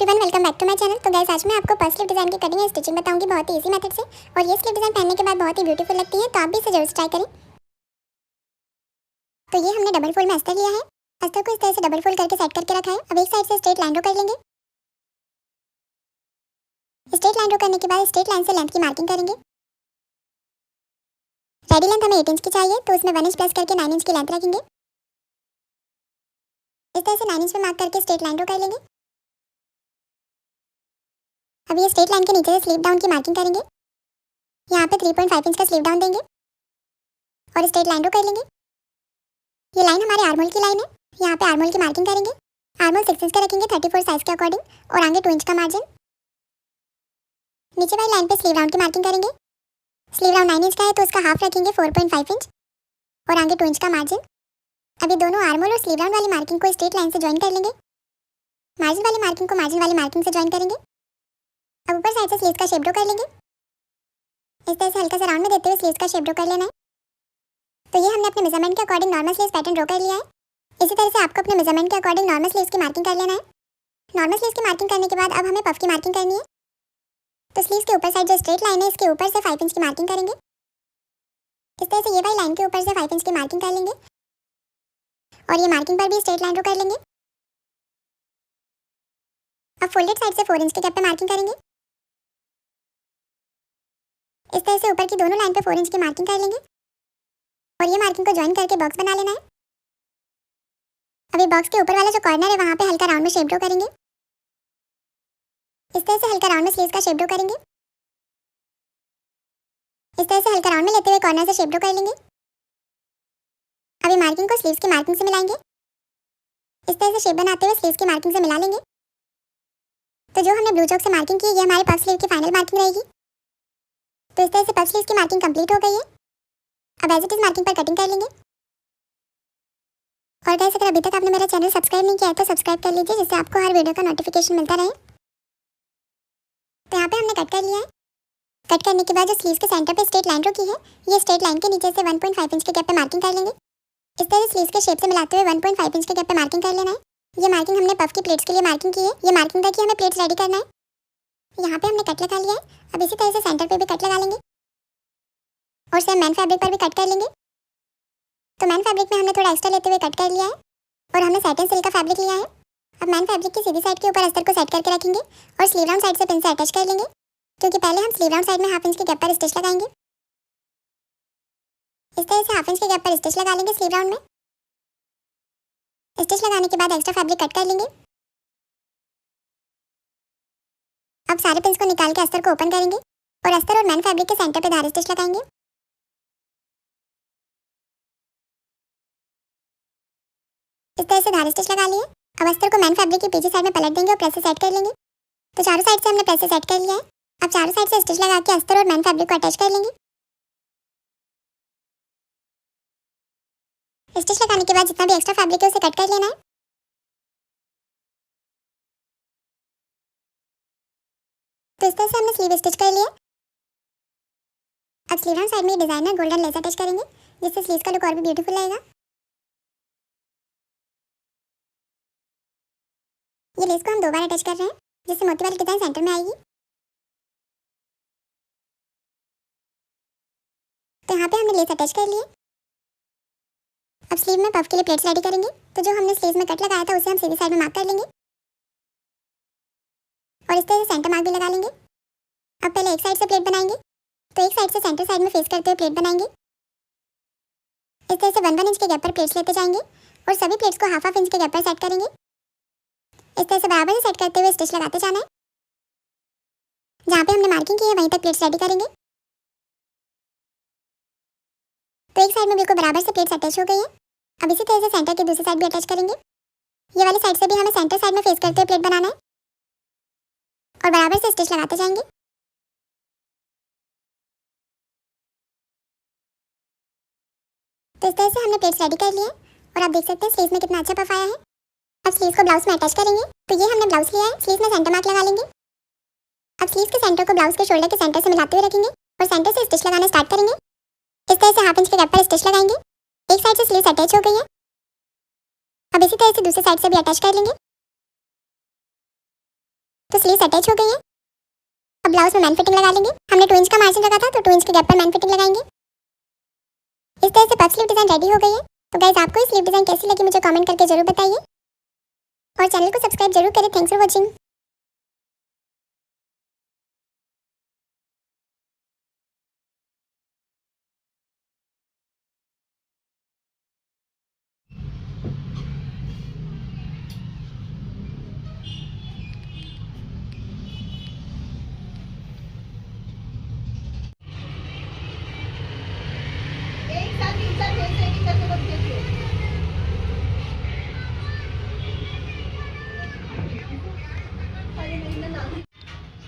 Everyone, welcome back to my channel. तो guys, आज मैं आपको पर्स स्लीव डिजाइन की कटिंग एंड स्टिचिंग बताऊंगी बहुत ही इजी मेथड से। और ये स्लीव डिजाइन पहनने के बाद बहुत ही ब्यूटीफुल लगती है, तो आप भी इसे जरूर ट्राई करें। तो ये हमने डबल फोल्ड में अस्तर लिया है। अस्तर को इस तरह से डबल फोल्ड करके सेट करके रखा है। अब एक साइड से स्ट्रेट लाइन ड्रॉ कर लेंगे। स्ट्रेट लाइन ड्रॉ करने के बाद स्ट्रेट लाइन से लेंथ की मार्किंग करेंगे। रेडी लेंथ हमें 8 इंच की चाहिए, तो उसमें 1 इंच प्लस करके 9 इंच की लेंथ रखेंगे। इस तरह से 9 इंच पे मार्क करके स्ट्रेट लाइन ड्रॉ कर लेंगे। अब ये स्ट्रेट लाइन के नीचे से स्लीव डाउन की मार्किंग करेंगे। यहाँ पे 3.5 इंच का स्लीव डाउन देंगे और स्ट्रेट लाइन ड्रॉ कर लेंगे। ये लाइन हमारे आर्महोल की लाइन है। यहाँ पे आर्महोल की मार्किंग करेंगे। आर्महोल 6 इंच का रखेंगे 34 साइज के अकॉर्डिंग और आगे 2 इंच का मार्जिन। नीचे वाली लाइन पे स्लीव राउंड की मार्किंग करेंगे। स्लीव राउंड 9 इंच का है, तो उसका हाफ रखेंगे 4.5 इंच और आगे 2 इंच का मार्जिन। अब ये दोनों आर्महोल और स्लीव राउंड वाली मार्किंग को स्ट्रेट लाइन से ज्वाइन कर लेंगे। मार्जिन वाली मार्किंग को मार्जिन वाली मार्किंग से ज्वाइन करेंगे। अब ऊपर साइड से स्लीव्स का शेप ड्रॉ कर लेंगे। इस तरह से हल्का सा राउंड में देते हुए स्लीव्स का शेप ड्रॉ कर लेना है। तो ये हमने अपने मेजरमेंट के according normal sleeves pattern draw कर लिया है। इसी तरह से आपको अपने मेजरमेंट के अकॉर्डिंग नॉर्मल स्लीव्स की मार्किंग कर लेना है। नॉर्मल स्लीव्स की मार्किंग करने के बाद अब हमें पफ की मार्किंग करनी है। तो स्लीव्स के ऊपर साइड जो स्ट्रेट लाइन है, इसके ऊपर से 5 इंच की मार्किंग करेंगे। इस तरह से ये वाली लाइन के ऊपर से 5 इंच की मार्किंग कर लेंगे और ये मार्किंग पर भी स्ट्रेट लाइन ड्रॉ कर लेंगे। अब फोल्डेड साइड से 4 इंच के गैप पे मार्किंग करेंगे। इस तरह से ऊपर की दोनों लाइन पे 4 इंच की मार्किंग कर लेंगे और ये मार्किंग को ज्वाइन करके बॉक्स बना लेना है। अभी बॉक्स के ऊपर वाला जो कॉर्नर है, वहाँ पे हल्का राउंड में शेप ड्रॉ करेंगे। इस तरह से हल्का राउंड में स्लीव्स का शेप ड्रॉ करेंगे। इस तरह से हल्का राउंड में लेते हुए कॉर्नर से शेप ड्रॉ कर लेंगे। अभी मार्किंग को स्लीव्स की मार्किंग से मिलाएंगे। इस तरह से शेप बनाते हुए स्लीव्स की मार्किंग से मिला लेंगे। तो जो हमने ब्लू चॉक से मार्किंग की, ये हमारे पफ स्लीव की फाइनल मार्किंग रहेगी। तो इस तरह से पफ स्लीव्स की मार्किंग कंप्लीट हो गई है। अब एज इट इज मार्किंग पर कटिंग कर लेंगे। और गाइस, अगर अभी तक आपने मेरा चैनल सब्सक्राइब नहीं किया है तो सब्सक्राइब कर लीजिए, जिससे आपको हर वीडियो का नोटिफिकेशन मिलता रहे। तो यहाँ पे हमने कट कर लिया है। कट करने के बाद जो स्लीव्स के सेंटर पे स्ट्रेट लाइन ड्रॉ की है, ये स्ट्रेट लाइन के नीचे से 1.5 इंच के गैप पे मार्किंग कर लेंगे। इस तरह स्लीव्स के शेप से मिलाते हुए 1.5 इंच के गैप पे मार्किंग कर लेना है। ये मार्किंग हमने पफ की प्लेट्स के लिए मार्किंग की है। ये मार्किंग तक ही हमें प्लेट्स रेडी करना है। यहाँ पे हमने कट लगा लिया है। अब इसी तरह से सेंटर पे भी कट लगा लेंगे और सेम मैन फैब्रिक पर भी कट कर लेंगे। तो मैन फैब्रिक में हमने थोड़ा एक्स्ट्रा लेते हुए कट कर लिया है और हमने सैटिन सिल्क का फैब्रिक लिया है। अब मैन फैब्रिक की सीधी साइड के ऊपर अस्तर को सेट करके रखेंगे और स्लीव राउंड साइड से पिन से अटैच कर लेंगे, क्योंकि पहले हम स्लीव राउंड साइड में हाफ इंच के गैप पर स्टिच लगाएंगे। इस तरह से हाफ इंच के गैप पर स्टिच लगा लेंगे स्लीव राउंड में। स्टिच लगाने के बाद एक्स्ट्रा फैब्रिक कट कर लेंगे। अब सारे पिन्स को निकाल के अस्तर को ओपन करेंगे और अस्तर और मैन फैब्रिक के सेंटर पे धारी स्टिच लगाएंगे। इस तरह से धारी स्टिच लगा लिए। अब अस्तर को मैन फैब्रिक की पीछे साइड में पलट देंगे और प्रेस से सेट कर लेंगे। तो चारों साइड से हमने प्रेस से सेट कर लिया है। अब चारों साइड से स्टिच लगा के अस्तर और मैन फैब्रिक को अटैच कर लेंगे। स्टिच लगाने के बाद जितना भी एक्स्ट्रा फैब्रिक है उसे कट कर लेना है। तो इस तरह से हमने स्लीव स्टिच कर लिया। अब स्लीव राउंड साइड में डिजाइनर गोल्डन लेस अटैच करेंगे, जिससे स्लीव्स का लुक और भी ब्यूटीफुल रहेगा। ये लेस को हम 2 बार अटैच कर रहे हैं, जिससे मोती वाली डिजाइन सेंटर में आएगी। तो यहाँ पे हमने लेस अटैच कर लिए। अब स्लीव में पफ के लिए प्लेट्स रेडी करेंगे। तो जो हमने स्लीव में कट लगाया था, उसे हम सीधी साइड में मार्क कर लेंगे और इस तरह से सेंटर मार्क भी लगा लेंगे। अब पहले एक साइड से प्लेट बनाएंगे। तो एक साइड से सेंटर साइड में फेस करते हुए प्लेट बनाएंगे। इस तरह से 1-1 इंच के गैप पर प्लेट्स लेते जाएंगे और सभी प्लेट्स को हाफ इंच के गैप पर सेट करेंगे। इस तरह से बराबर से सेट करते हुए स्टिच लगाते जाना है। जहाँ पे हमने मार्किंग की है, वहीं तक प्लेट्स रेडी करेंगे। तो एक साइड में बिल्कुल बराबर से प्लेट्स अटैच हो गई है। अब इसी तरह से सेंटर की दूसरी साइड भी अटैच करेंगे। ये वाली साइड से भी हमें सेंटर साइड में फेस करते हुए प्लेट बनाना है और बराबर से स्टिच लगाते जाएंगे। तो इस तरह से हमने प्लेट्स रेडी कर लिए और आप देख सकते हैं स्लीव में कितना अच्छा पफ आया है। अब स्लीव को ब्लाउज में अटैच करेंगे। तो ये हमने ब्लाउज लिया है। स्लीव में सेंटर मार्क लगा लेंगे। अब स्लीव के सेंटर को ब्लाउज के शोल्डर के सेंटर से मिलाते हुए रखेंगे और सेंटर से स्टिच लगाना स्टार्ट करेंगे। इस तरह से हाफ इंच के गैप पर स्टिच लगाएंगे। एक साइड से स्लीव्स अटैच हो गई है। अब इसी तरह से दूसरी साइड से भी अटैच कर लेंगे। तो स्लीव्स अटैच हो गई है। अब ब्लाउज में मैन फिटिंग लगा लेंगे। हमने 2 इंच का मार्जिन रखा था, तो 2 इंच के गैप पर मैन फिटिंग लगाएंगे। इस तरह से पफ स्लीव डिजाइन रेडी हो गई है। तो गाइस, आपको ये स्लीव डिजाइन कैसी लगी मुझे कमेंट करके जरूर बताइए और चैनल को सब्सक्राइब जरूर करें। Thanks for watching.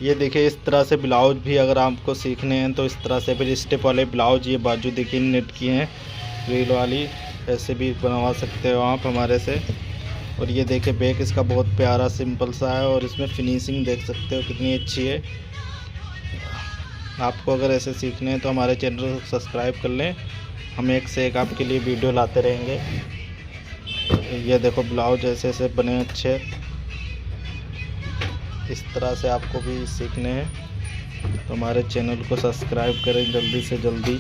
ये देखिए, इस तरह से ब्लाउज भी अगर आपको सीखने हैं तो इस तरह से फिर स्टेप वाले ब्लाउज, ये बाजू देखिए नेट की हैं रील वाली, ऐसे भी बनवा सकते हो आप हमारे से। और ये देखिए बैक इसका बहुत प्यारा सिंपल सा है और इसमें फिनिशिंग देख सकते हो कितनी अच्छी है। आपको अगर ऐसे सीखने हैं तो हमारे चैनल को सब्सक्राइब कर लें, हम एक से एक आपके लिए वीडियो लाते रहेंगे। ये देखो ब्लाउज ऐसे ऐसे बने अच्छे, इस तरह से आपको भी सीखने हैं तो हमारे चैनल को सब्सक्राइब करें जल्दी से जल्दी।